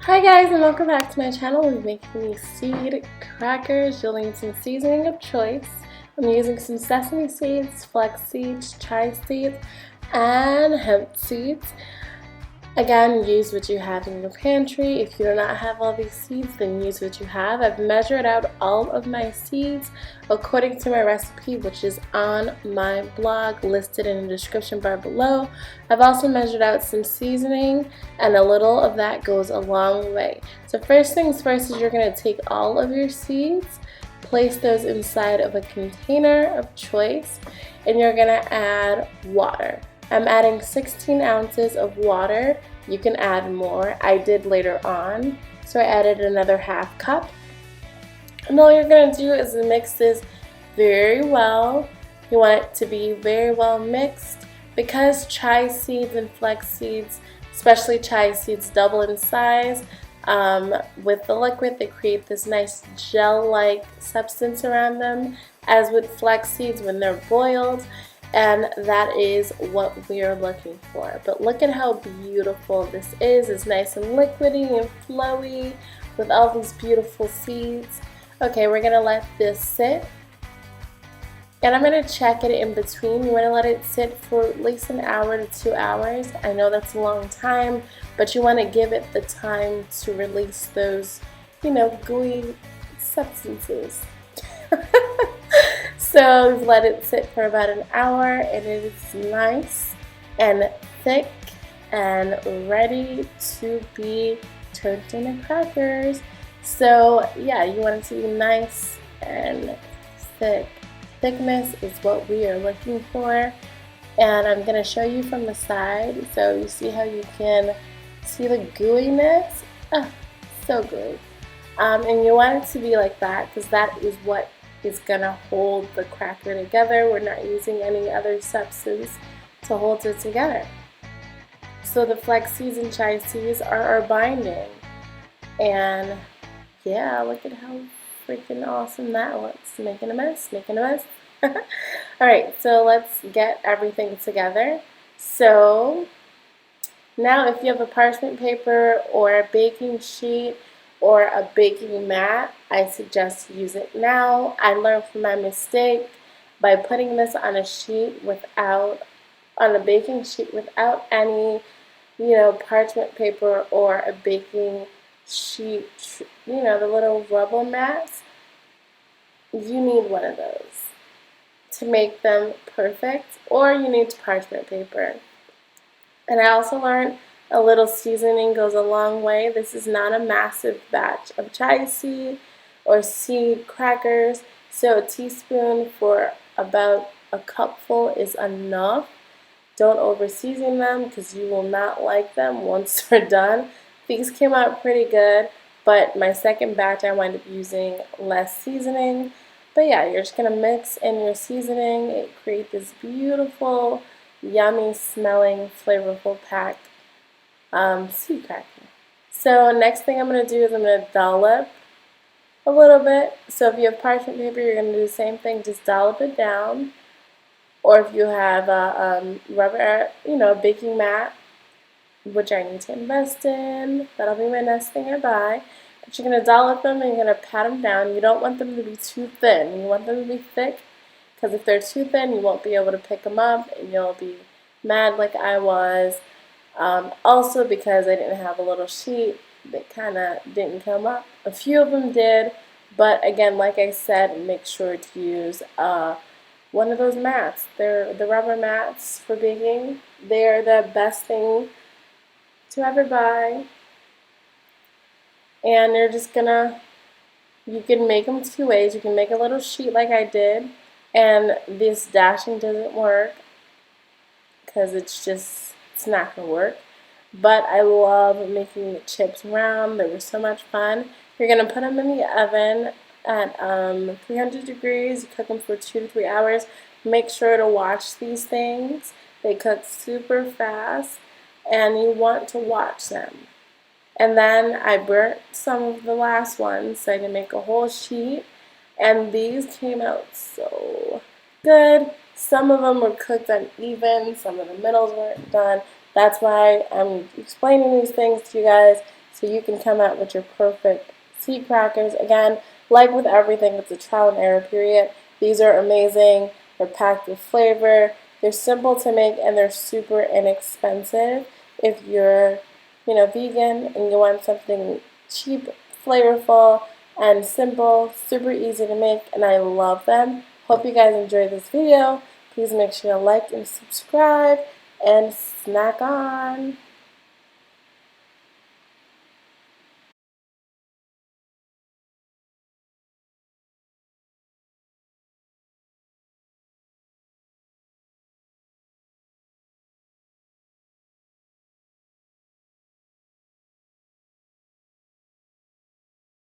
Hi guys, and welcome back to my channel. We're making these seed crackers. You'll need some seasoning of choice. I'm using some sesame seeds, flax seeds, chia seeds, and hemp seeds. Again, use what you have in your pantry. If you do not have all these seeds, then use what you have. I've measured out all of my seeds according to my recipe, which is on my blog, listed in the description bar below. I've also measured out some seasoning, and a little of that goes a long way. So first things first is you're going to take all of your seeds, place those inside of a container of choice, and you're going to add water. I'm adding 16 ounces of water. You can add more. I did later on, so I added another half cup. And all you're going to do is mix this very well. You want it to be very well mixed because chia seeds and flax seeds, especially chia seeds, double in size. With the liquid, they create this nice gel-like substance around them, as with flax seeds when they're boiled. And that is what we are looking for. But look at how beautiful this is. It's nice and liquidy and flowy with all these beautiful seeds. Okay, we're gonna let this sit. And I'm gonna check it in between. You wanna let it sit for at least an hour to 2 hours. I know that's a long time, but you wanna give it the time to release those, gooey substances. So we've let it sit for about an hour, and it is nice and thick and ready to be turned into crackers. So yeah, you want it to be nice and thick. Thickness is what we are looking for, and I'm going to show you from the side so you see how you can see the gooiness. Oh, so good. And you want it to be like that because that is what is going to hold the cracker together. We're not using any other substance to hold it together. So the flax seeds and chia seeds are our binding. And yeah, look at how freaking awesome that looks. Making a mess. Alright, so let's get everything together. So now if you have a parchment paper or a baking sheet or a baking mat, I suggest use it now. I learned from my mistake by putting this on a baking sheet without any, parchment paper or a baking sheet, the little rubber mats. You need one of those to make them perfect, or you need parchment paper. And I also learned a little seasoning goes a long way. This is not a massive batch of chia seed or seed crackers, so a teaspoon for about a cupful is enough. Don't over season them because you will not like them once they're done. These came out pretty good, but my second batch I wound up using less seasoning. But yeah, you're just going to mix in your seasoning. It creates this beautiful, yummy smelling, flavorful pack seed cracker. So next thing I'm going to do is I'm going to dollop a little bit. So if you have parchment paper, you're going to do the same thing, just dollop it down. Or if you have a rubber, baking mat, which I need to invest in, that'll be my next thing I buy. But you're going to dollop them and you're going to pat them down. You don't want them to be too thin. You want them to be thick, because if they're too thin, you won't be able to pick them up and you'll be mad like I was. Also because I didn't have a little sheet, that kind of didn't come up. A few of them did, but again, like I said, make sure to use one of those mats. They're the rubber mats for baking. They're the best thing to ever buy. And you're just gonna, you can make them two ways. You can make a little sheet like I did, and this dashing doesn't work because it's not gonna work. But I love making the chips round. They were so much fun. You're gonna put them in the oven at 300 degrees. You cook them for 2 to 3 hours. Make sure to watch these things. They cook super fast, and you want to watch them. And then I burnt some of the last ones, so I can make a whole sheet. And these came out so good. Some of them were cooked uneven, some of the middles weren't done. That's why I'm explaining these things to you guys, so you can come out with your perfect seed crackers. Again, like with everything, it's a trial and error period. These are amazing. They're packed with flavor. They're simple to make, and they're super inexpensive if you're, vegan and you want something cheap, flavorful, and simple, super easy to make, and I love them. Hope you guys enjoyed this video. Please make sure to like and subscribe, and snack on.